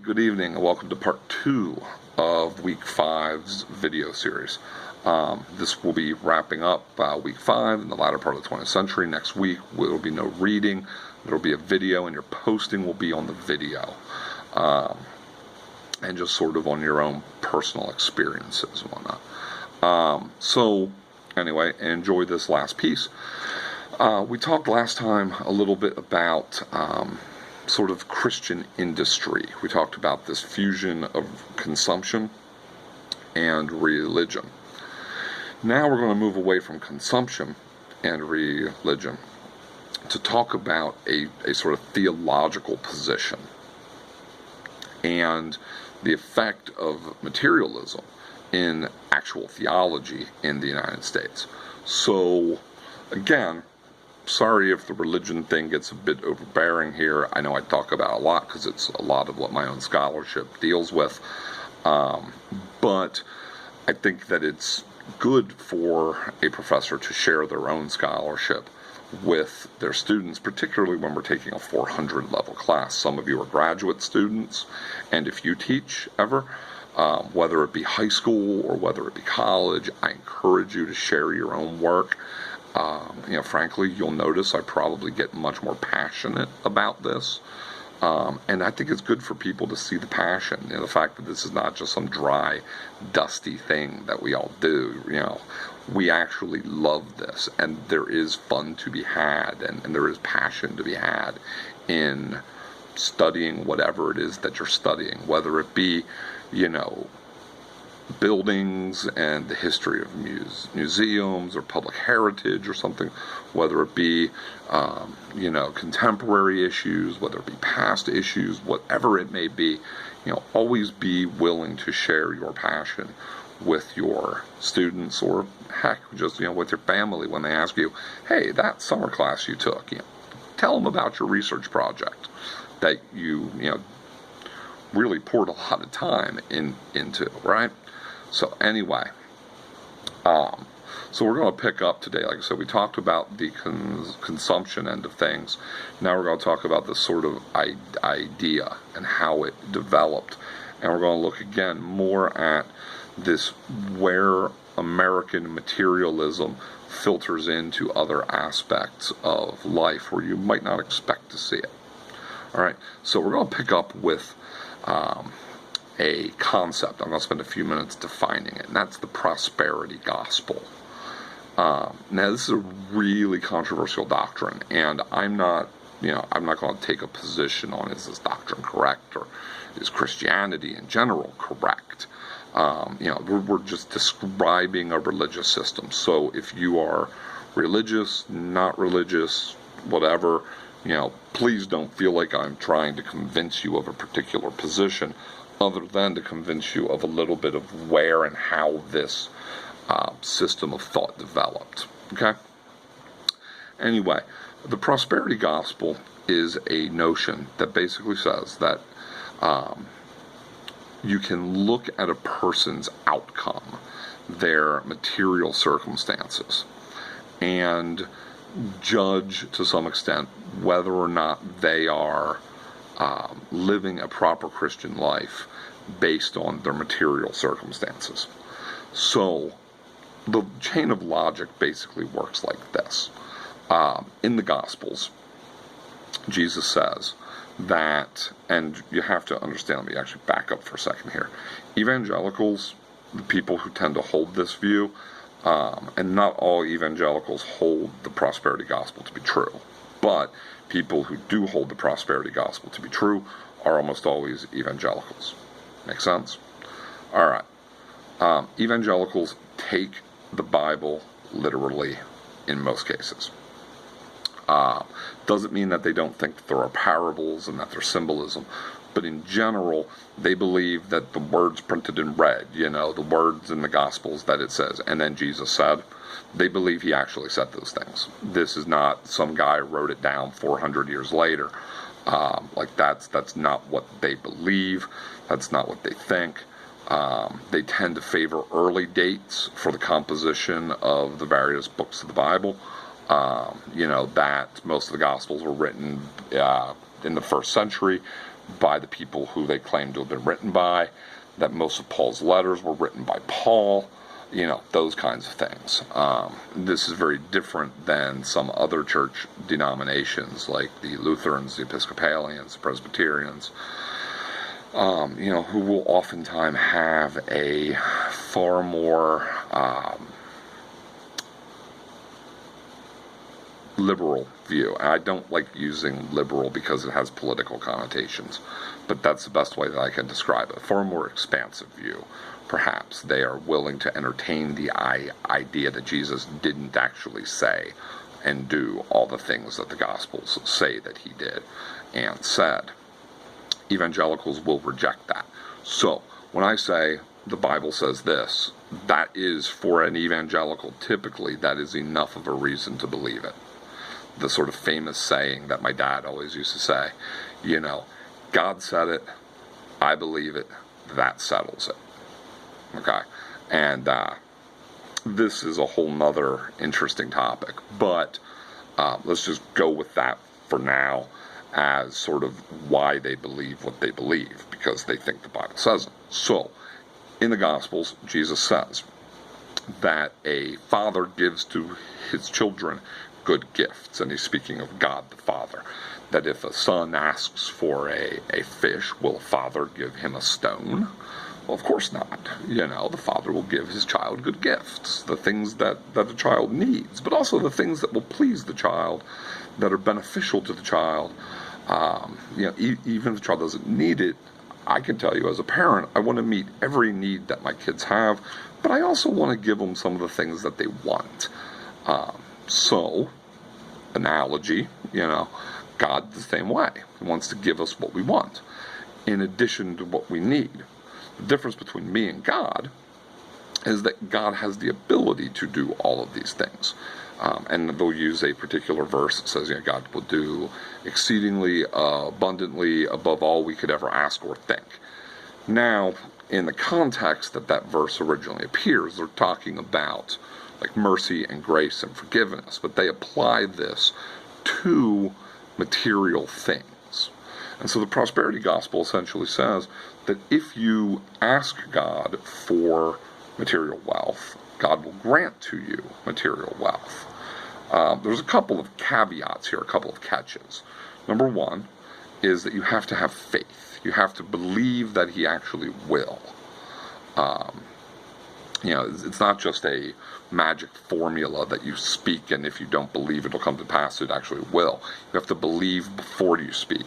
good evening and welcome to part 2 of week 5's video series. This will be wrapping up week 5 in the latter part of the 20th century. Next week there will be no reading, there will be a video, and your posting will be on the video. And just sort of on your own personal experiences and whatnot. So anyway, enjoy this last piece. We talked last time a little bit about sort of Christian industry. We talked about this fusion of consumption and religion. Now we're going to move away from consumption and religion to talk about a sort of theological position and the effect of materialism in actual theology in the United States. So, again, sorry if the religion thing gets a bit overbearing here. I know I talk about it a lot because it's a lot of what my own scholarship deals with. But I think that it's good for a professor to share their own scholarship with their students, particularly when we're taking a 400 level class. Some of you are graduate students, and if you teach ever, whether it be high school or whether it be college, I encourage you to share your own work. Frankly, you'll notice I probably get much more passionate about this. And I think it's good for people to see the passion, the fact that this is not just some dry, dusty thing that we all do. We actually love this, and there is fun to be had, and there is passion to be had in studying whatever it is that you're studying, whether it be, buildings and the history of museums or public heritage or something, whether it be, contemporary issues, whether it be past issues, whatever it may be, always be willing to share your passion with your students, or heck, just, with your family when they ask you, hey, that summer class you took, tell them about your research project that you really poured a lot of time into, right? So anyway, so we're going to pick up today. Like I said, we talked about the consumption end of things. Now we're going to talk about this sort of idea and how it developed. And we're going to look again more at this where American materialism filters into other aspects of life where you might not expect to see it. All right, so we're going to pick up with a concept. I'm going to spend a few minutes defining it, and that's the prosperity gospel. Now, this is a really controversial doctrine, and I'm not going to take a position on is this doctrine correct, or is Christianity in general correct. We're just describing a religious system. So if you are religious, not religious, whatever, please don't feel like I'm trying to convince you of a particular position, other than to convince you of a little bit of where and how this system of thought developed. Okay? Anyway, the prosperity gospel is a notion that basically says that you can look at a person's outcome, their material circumstances, and judge to some extent whether or not they are living a proper Christian life based on their material circumstances. So the chain of logic basically works like this. In the Gospels, Jesus says that, and you have to understand, let me actually back up for a second here. Evangelicals, the people who tend to hold this view, and not all evangelicals hold the prosperity gospel to be true, but people who do hold the prosperity gospel to be true are almost always evangelicals. Make sense? All right. Evangelicals take the Bible literally in most cases. Doesn't mean that they don't think that there are parables and that there's symbolism, but in general, they believe that the words printed in red, the words in the Gospels that it says, and then Jesus said, they believe he actually said those things. This is not some guy wrote it down 400 years later. That's not what they believe. That's not what they think. They tend to favor early dates for the composition of the various books of the Bible. That most of the Gospels were written in the 1st century, by the people who they claim to have been written by, that most of Paul's letters were written by Paul, those kinds of things. This is very different than some other church denominations like the Lutherans, the Episcopalians, the Presbyterians, who will oftentimes have a far more liberal view. And I don't like using liberal because it has political connotations, but that's the best way that I can describe it. A far more expansive view, perhaps. They are willing to entertain the idea that Jesus didn't actually say and do all the things that the Gospels say that he did and said. Evangelicals will reject that. So, when I say the Bible says this, that is, for an evangelical, typically, that is enough of a reason to believe it. The sort of famous saying that my dad always used to say, God said it, I believe it, that settles it. Okay? And this is a whole nother interesting topic, but let's just go with that for now as sort of why they believe what they believe, because they think the Bible says it. So, in the Gospels, Jesus says that a father gives to his children good gifts, and he's speaking of God the Father, that if a son asks for a fish, will a father give him a stone? Well, of course not. The father will give his child good gifts, the things that the child needs, but also the things that will please the child, that are beneficial to the child. Even if the child doesn't need it, I can tell you as a parent, I want to meet every need that my kids have, but I also want to give them some of the things that they want. So, analogy, God the same way. He wants to give us what we want, in addition to what we need. The difference between me and God is that God has the ability to do all of these things. And they'll use a particular verse that says, God will do exceedingly abundantly above all we could ever ask or think. Now, in the context that verse originally appears, they're talking about like mercy and grace and forgiveness, but they apply this to material things. And so the prosperity gospel essentially says that if you ask God for material wealth, God will grant to you material wealth. There's a couple of caveats here, a couple of catches. Number one is that you have to have faith. You have to believe that he actually will. It's not just a magic formula that you speak, and if you don't believe it'll come to pass, it actually will. You have to believe before you speak.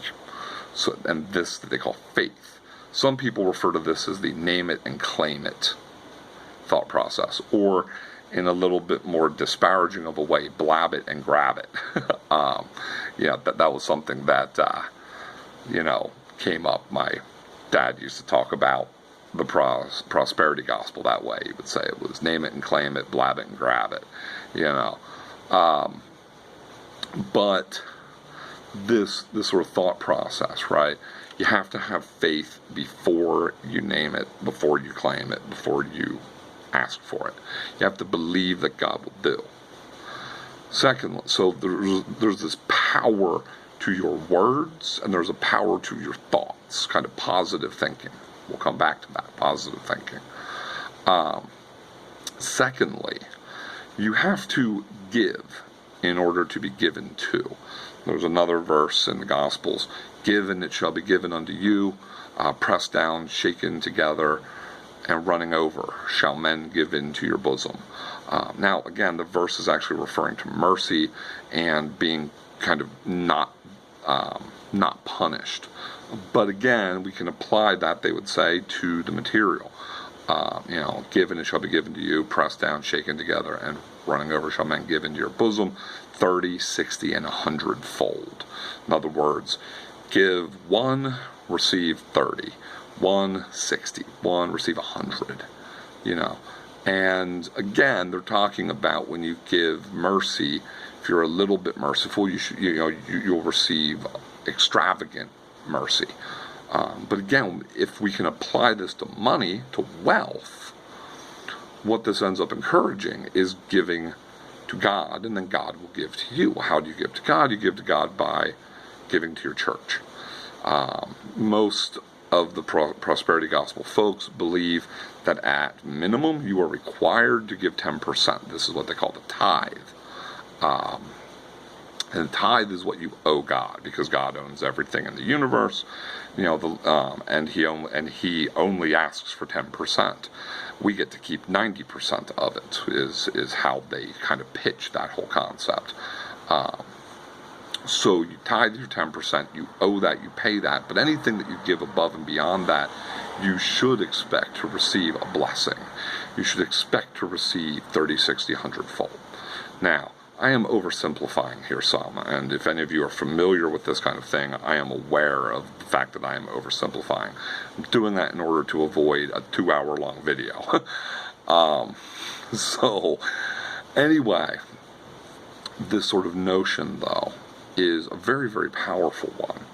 So, and this they call faith. Some people refer to this as the name it and claim it thought process, or in a little bit more disparaging of a way, blab it and grab it. That was something that came up. My dad used to talk about the prosperity gospel that way. He would say it was name it and claim it, blab it and grab it, but this sort of thought process, right? You have to have faith before you name it, before you claim it, before you ask for it. You have to believe that God will do. Secondly, so there's this power to your words, and there's a power to your thoughts, kind of positive thinking. We'll come back to that, positive thinking. Secondly, you have to give in order to be given to. There's another verse in the Gospels, give and it shall be given unto you, pressed down, shaken together, and running over, shall men give into your bosom. Now, again, the verse is actually referring to mercy and being kind of not punished. But again, we can apply that, they would say, to the material. Give and it shall be given to you, pressed down, shaken together, and running over shall men give into your bosom, 30, 60, and 100-fold. In other words, give 1, receive 30. 1, 60. 1, receive 100. And again, they're talking about when you give mercy, if you're a little bit merciful, you'll receive extravagant mercy. But again, if we can apply this to money, to wealth, what this ends up encouraging is giving to God, and then God will give to you. How do you give to God? You give to God by giving to your church. most of the prosperity gospel folks believe that at minimum you are required to give 10%. This is what they call the tithe. And the tithe is what you owe God, because God owns everything in the universe, and He only asks for 10%. We get to keep 90% of it. Is how they kind of pitch that whole concept. So you tithe your 10%, you owe that, you pay that, but anything that you give above and beyond that, you should expect to receive a blessing. You should expect to receive 30, 60, 100-fold. Now, I am oversimplifying here some, and if any of you are familiar with this kind of thing, I am aware of the fact that I am oversimplifying. I'm doing that in order to avoid a 2-hour-long video. So, anyway, this sort of notion, though, is a very, very powerful one.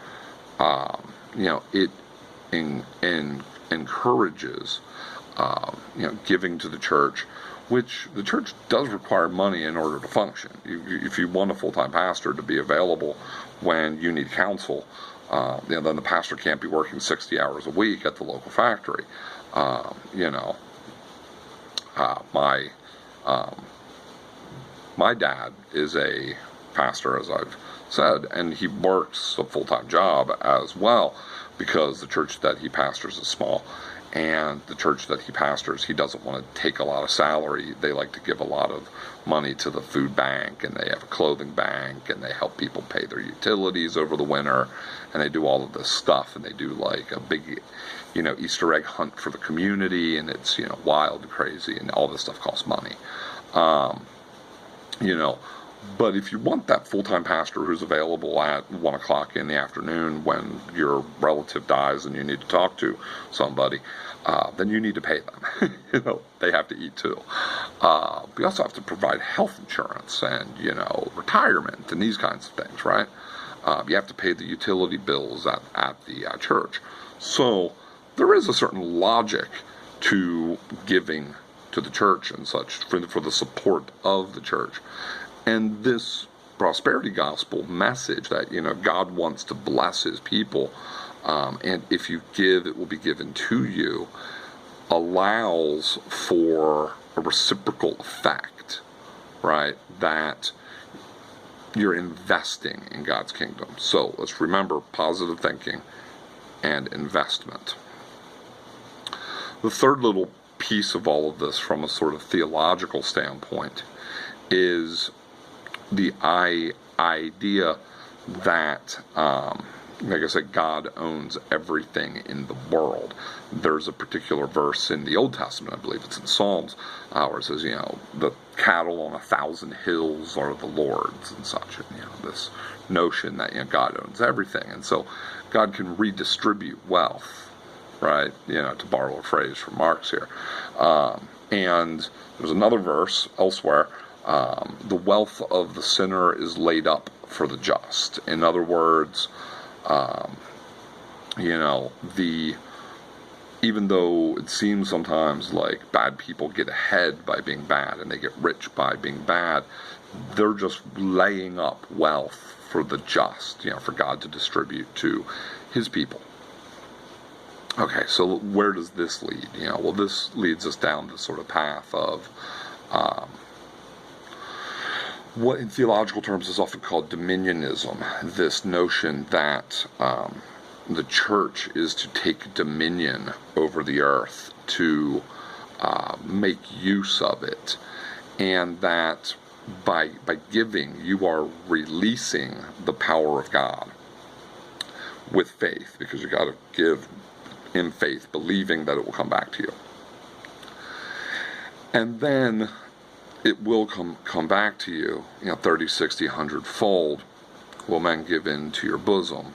It encourages, giving to the church, which the church does require money in order to function. If you want a full-time pastor to be available when you need counsel, then the pastor can't be working 60 hours a week at the local factory. My dad is a pastor, as I've said, and he works a full-time job as well, because the church that he pastors is small. And the church that he pastors, he doesn't want to take a lot of salary. They like to give a lot of money to the food bank, and they have a clothing bank, and they help people pay their utilities over the winter, and they do all of this stuff, and they do like a big, Easter egg hunt for the community, and it's, wild and crazy, and all this stuff costs money. But if you want that full-time pastor who's available at 1 o'clock in the afternoon when your relative dies and you need to talk to somebody, then you need to pay them. They have to eat too. We also have to provide health insurance and, retirement and these kinds of things, right? You have to pay the utility bills at the church. So there is a certain logic to giving to the church and such for the support of the church. And this prosperity gospel message that, God wants to bless His people, and if you give, it will be given to you, allows for a reciprocal effect, right? That you're investing in God's kingdom. So let's remember positive thinking and investment. The third little piece of all of this from a sort of theological standpoint is the idea that, like I said, God owns everything in the world. There's a particular verse in the Old Testament, I believe it's in Psalms, where it says, the cattle on 1,000 hills are the Lord's and such. And, this notion that, God owns everything. And so God can redistribute wealth, right? To borrow a phrase from Marx here. And there's another verse elsewhere. The wealth of the sinner is laid up for the just. In other words, even though it seems sometimes like bad people get ahead by being bad and they get rich by being bad, they're just laying up wealth for the just, for God to distribute to His people. Okay, so where does this lead? Well, this leads us down this sort of path of what in theological terms is often called dominionism, this notion that the church is to take dominion over the earth, to make use of it, and that by giving you are releasing the power of God with faith, because you got to give in faith, believing that it will come back to you. And then it will come back to you, 30, 60, 100-fold will men give into your bosom,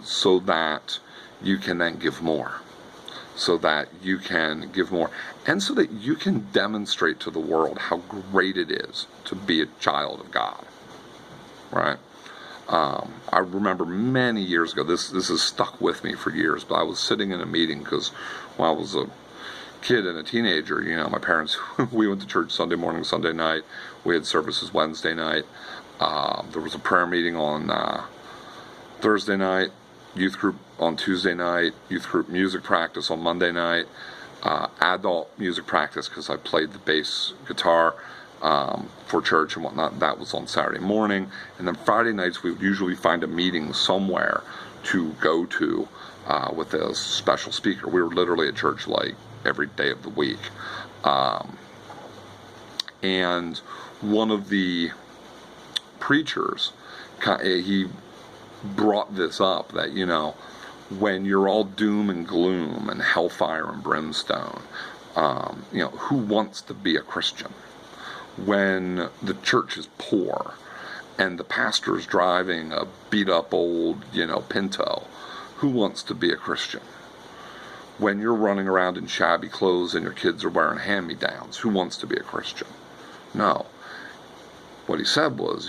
so that you can then give more, so that you can give more, and so that you can demonstrate to the world how great it is to be a child of God, right? I remember many years ago, this has stuck with me for years, but I was sitting in a meeting because when I was a kid and a teenager, my parents, we went to church Sunday morning, Sunday night, we had services Wednesday night, there was a prayer meeting on Thursday night, youth group on Tuesday night, youth group music practice on Monday night, adult music practice because I played the bass guitar for church and whatnot. That was on Saturday morning. And then Friday nights we would usually find a meeting somewhere to go to with a special speaker. We were literally at church like every day of the week. And one of the preachers, he brought this up that, when you're all doom and gloom and hellfire and brimstone, who wants to be a Christian? When the church is poor and the pastor's driving a beat up old, Pinto, who wants to be a Christian? When you're running around in shabby clothes and your kids are wearing hand-me-downs, who wants to be a Christian? No. What he said was,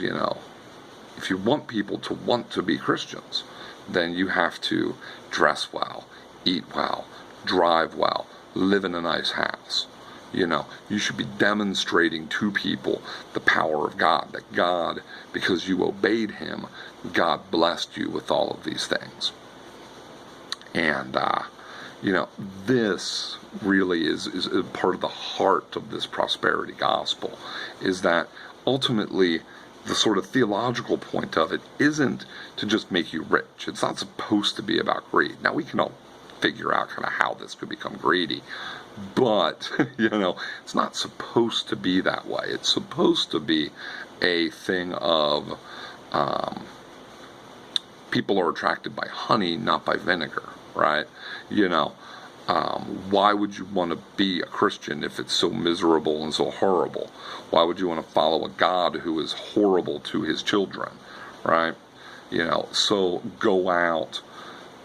if you want people to want to be Christians, then you have to dress well, eat well, drive well, live in a nice house. You should be demonstrating to people the power of God, that God, because you obeyed him, God blessed you with all of these things. And, this really is part of the heart of this prosperity gospel, is that ultimately the sort of theological point of it isn't to just make you rich. It's not supposed to be about greed. Now, we can all figure out kind of how this could become greedy, but, it's not supposed to be that way. It's supposed to be a thing of people are attracted by honey, not by vinegar, right? Why would you want to be a Christian if it's so miserable and so horrible? Why would you want to follow a God who is horrible to his children, right? So go out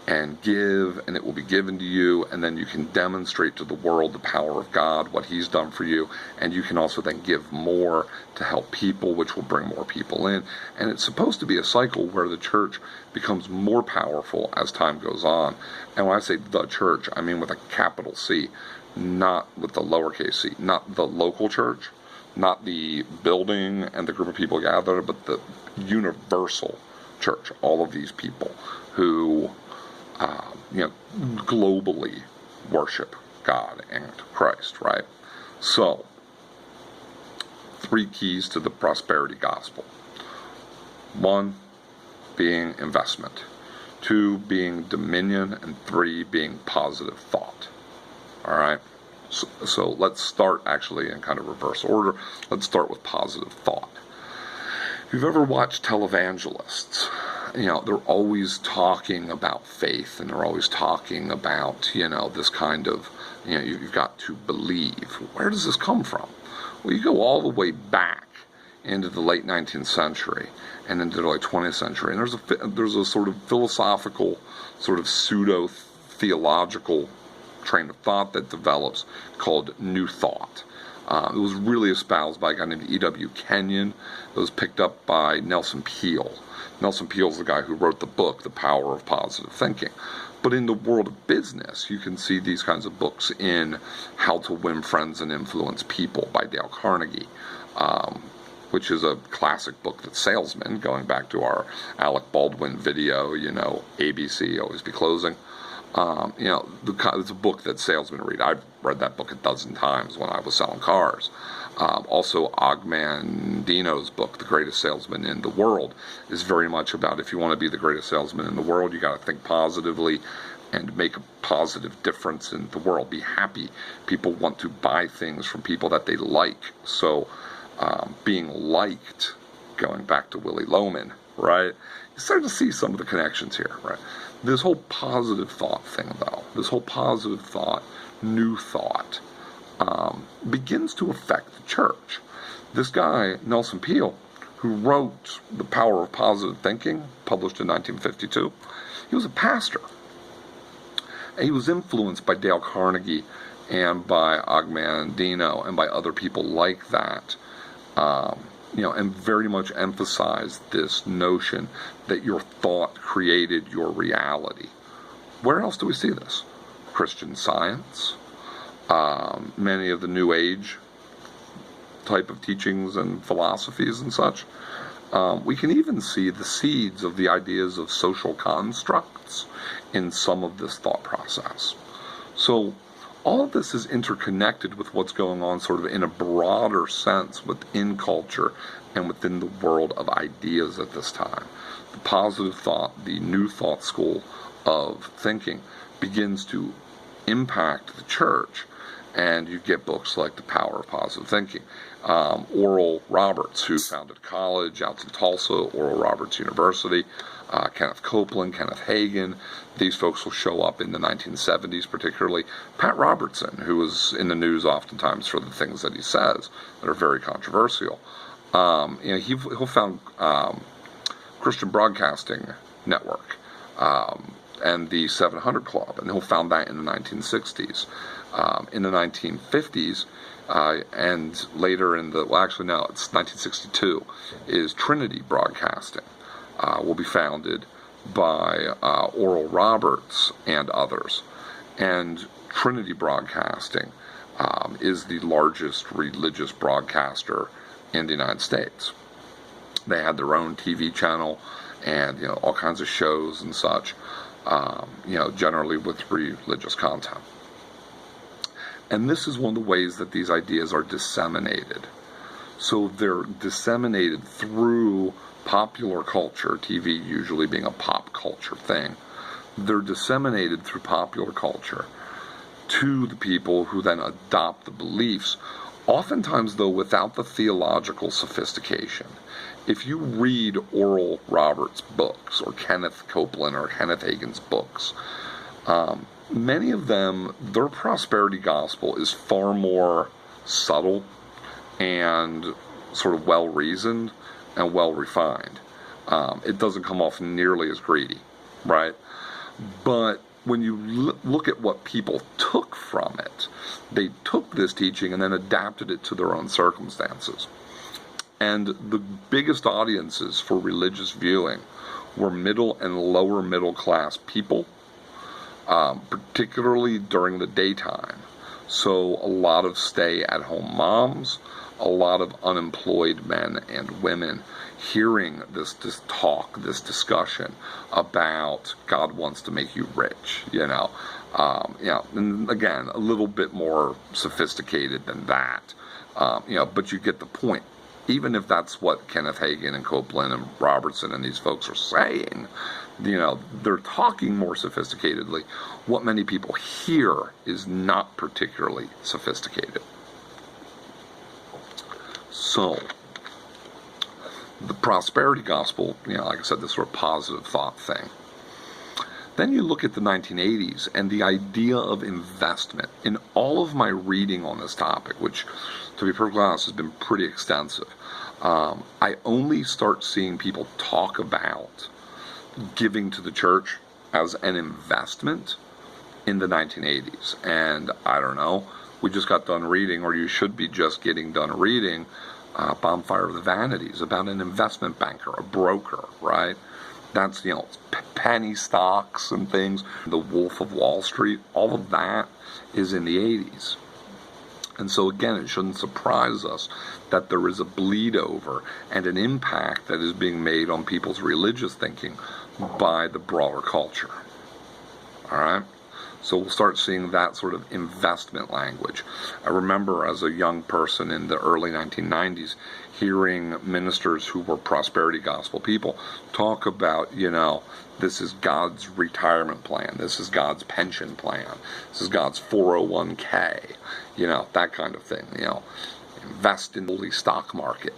and give, and it will be given to you, and then you can demonstrate to the world the power of God, what he's done for you, and you can also then give more to help people, which will bring more people in. And it's supposed to be a cycle where the church becomes more powerful as time goes on. And when I say the church, I mean with a capital C, not with the lowercase c, not the local church, not the building and the group of people gathered, but the universal church, all of these people who globally worship God and Christ, right? So, 3 keys to the prosperity gospel. 1, being investment. 2, being dominion. And 3, being positive thought. All right? So let's start actually in kind of reverse order. Let's start with positive thought. If you've ever watched televangelists, they're always talking about faith, and they're always talking about, this kind of, you've got to believe. Where does this come from? Well, you go all the way back into the late 19th century and into the late 20th century, and there's a sort of philosophical, sort of pseudo-theological train of thought that develops called New Thought. It was really espoused by a guy named E.W. Kenyon. It was picked up by Nelson Peale. Nelson Peale's the guy who wrote the book, The Power of Positive Thinking. But in the world of business, you can see these kinds of books in How to Win Friends and Influence People by Dale Carnegie, which is a classic book that's salesmen, going back to our Alec Baldwin video, ABC, always be closing. It's a book that salesmen read. I've read that book a dozen times when I was selling cars. Also, Ogmandino's book, The Greatest Salesman in the World, is very much about if you want to be the greatest salesman in the world, you got to think positively and make a positive difference in the world. Be happy. People want to buy things from people that they like. So, being liked, going back to Willy Loman, right? You start to see some of the connections here, right? This whole positive thought thing, though, this whole positive thought, new thought, begins to affect the church. This guy, Nelson Peale, who wrote The Power of Positive Thinking, published in 1952, he was a pastor. And he was influenced by Dale Carnegie and by Ogmandino and by other people like that, and very much emphasized this notion that your thought created your reality. Where else do we see this? Christian Science, many of the New Age type of teachings and philosophies and such. We can even see the seeds of the ideas of social constructs in some of this thought process. So all of this is interconnected with what's going on sort of in a broader sense within culture and within the world of ideas at this time. The positive thought, the new thought school of thinking, begins to impact the church, and you get books like The Power of Positive Thinking. Oral Roberts, who founded a college out in Tulsa, Oral Roberts University, Kenneth Copeland, Kenneth Hagin. These folks will show up in the 1970s, particularly Pat Robertson, who was in the news oftentimes for the things that he says that are very controversial. He'll found Christian Broadcasting Network and the 700 Club, and he'll found that in the 1960s. In the 1950s, and later in the, well, actually, no, it's 1962, is Trinity Broadcasting. Will be founded by Oral Roberts and others. And Trinity Broadcasting is the largest religious broadcaster in the United States. They had their own TV channel and, all kinds of shows and such, generally with religious content. And this is one of the ways that these ideas are disseminated. So they're disseminated through popular culture, TV usually being a pop culture thing. They're disseminated through popular culture to the people who then adopt the beliefs, oftentimes, though, without the theological sophistication. If you read Oral Roberts' books, or Kenneth Copeland or Kenneth Hagin's books, many of them, their prosperity gospel is far more subtle and sort of well-reasoned and well-refined. It doesn't come off nearly as greedy, right? But when you look at what people took from it, they took this teaching and then adapted it to their own circumstances. And the biggest audiences for religious viewing were middle and lower middle class people, particularly during the daytime. So a lot of stay-at-home moms, a lot of unemployed men and women hearing this talk, this discussion about God wants to make you rich, and again, a little bit more sophisticated than that, but you get the point. Even if that's what Kenneth Hagin and Copeland and Robertson and these folks are saying, they're talking more sophisticatedly. What many people hear is not particularly sophisticated. So, the prosperity gospel, like I said, this sort of positive thought thing. Then you look at the 1980s and the idea of investment. In all of my reading on this topic, which, to be perfectly honest, has been pretty extensive, I only start seeing people talk about giving to the church as an investment in the 1980s. And I don't know, we just got done reading, or you should be just getting done reading, Bonfire of the Vanities, about an investment banker, a broker, right? That's, penny stocks and things, the Wolf of Wall Street, all of that is in the 80s. And so again, it shouldn't surprise us that there is a bleed over and an impact that is being made on people's religious thinking by the broader culture. All right? So we'll start seeing that sort of investment language. I remember as a young person in the early 1990s hearing ministers who were prosperity gospel people talk about, this is God's retirement plan, this is God's pension plan, this is God's 401k, that kind of thing, invest in the holy stock market.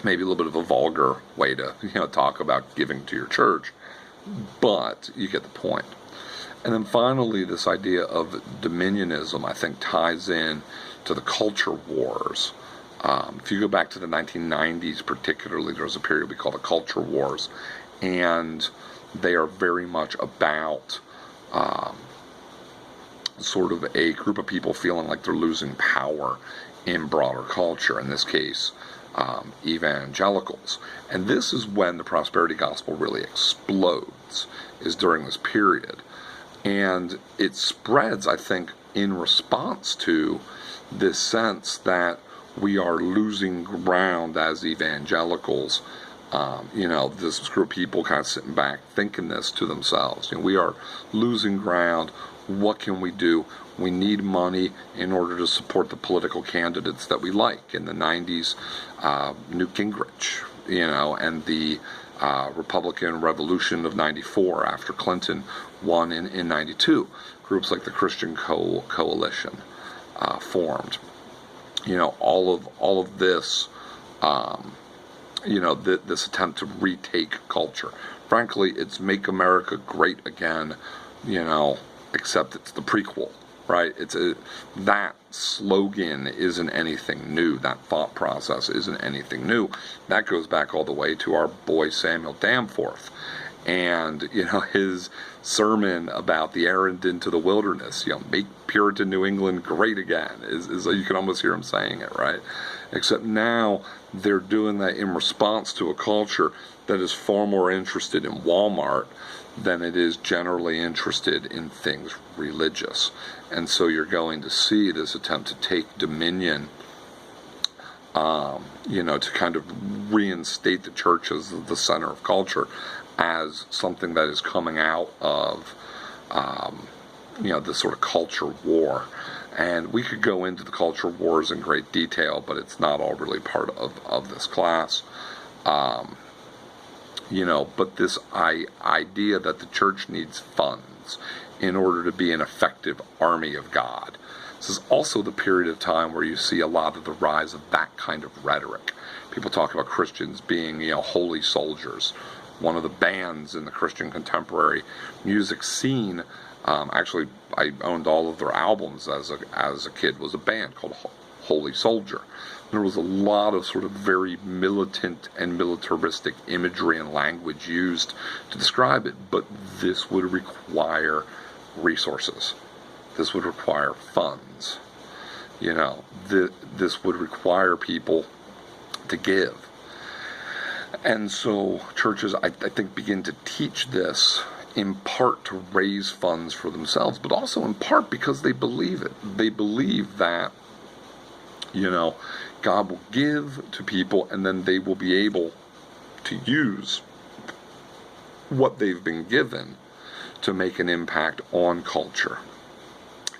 Maybe a little bit of a vulgar way to, talk about giving to your church, but you get the point. And then finally, this idea of dominionism, I think, ties in to the culture wars. If you go back to the 1990s particularly, there was a period we call the culture wars, and they are very much about sort of a group of people feeling like they're losing power in broader culture, in this case, evangelicals. And this is when the prosperity gospel really explodes, is during this period. And it spreads, I think, in response to this sense that we are losing ground as evangelicals. This group of people kind of sitting back thinking this to themselves. We are losing ground. What can we do? We need money in order to support the political candidates that we like. In the 90s, Newt Gingrich, and the Republican Revolution of 94 after Clinton won in 92. Groups like the Christian Coalition formed. All of this, this attempt to retake culture. Frankly, it's Make America Great Again, except it's the prequel, right? That slogan isn't anything new. That thought process isn't anything new. That goes back all the way to our boy Samuel Danforth. And, his sermon about the errand into the wilderness, make Puritan New England great again, is you can almost hear him saying it, right? Except now they're doing that in response to a culture that is far more interested in Walmart than it is generally interested in things religious. And so you're going to see this attempt to take dominion, to kind of reinstate the church as the center of culture, as something that is coming out of, this sort of culture war. And we could go into the culture wars in great detail, but it's not all really part of this class. But this idea that the church needs funds in order to be an effective army of God. This is also the period of time where you see a lot of the rise of that kind of rhetoric. People talk about Christians being, holy soldiers. One of the bands in the Christian contemporary music scene, actually, I owned all of their albums as a kid, was a band called Holy Soldier. There was a lot of sort of very militant and militaristic imagery and language used to describe it, but this would require resources. This would require funds. This would require people to give. And so churches, I think, begin to teach this in part to raise funds for themselves, but also in part because they believe it. They believe that, God will give to people, and then they will be able to use what they've been given to make an impact on culture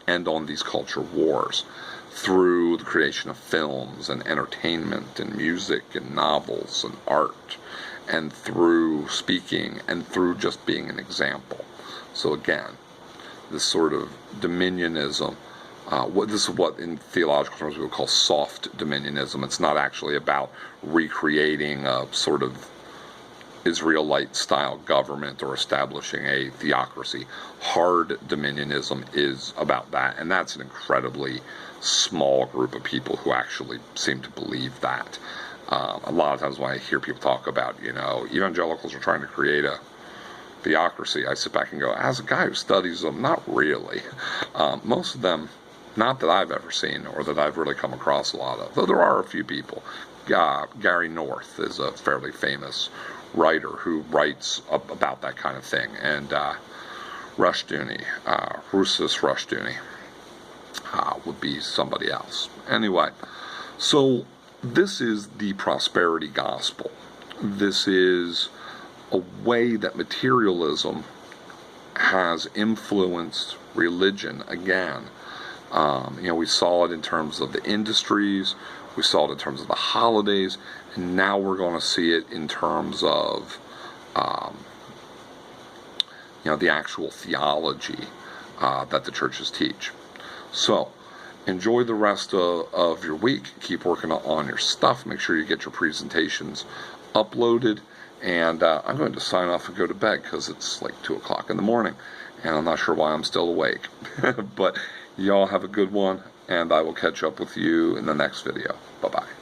and on these culture wars through the creation of films and entertainment and music and novels and art, and through speaking and through just being an example. So again, this sort of dominionism, this is what in theological terms we would call soft dominionism. It's not actually about recreating a sort of Israelite-style government or establishing a theocracy. Hard dominionism is about that, and that's an incredibly small group of people who actually seem to believe that. A lot of times when I hear people talk about, evangelicals are trying to create a theocracy, I sit back and go, as a guy who studies them, not really. Most of them, not that I've ever seen or that I've really come across a lot of, though there are a few people. Gary North is a fairly famous writer who writes about that kind of thing, and Rushdoony, Rousas Rushdoony, would be somebody else. Anyway, so this is the prosperity gospel. This is a way that materialism has influenced religion again. We saw it in terms of the industries, we saw it in terms of the holidays, and now we're going to see it in terms of the actual theology that the churches teach. So enjoy the rest of your week. Keep working on your stuff. Make sure you get your presentations uploaded. And I'm going to sign off and go to bed because it's like 2 o'clock in the morning. And I'm not sure why I'm still awake. But y'all have a good one. And I will catch up with you in the next video. Bye-bye.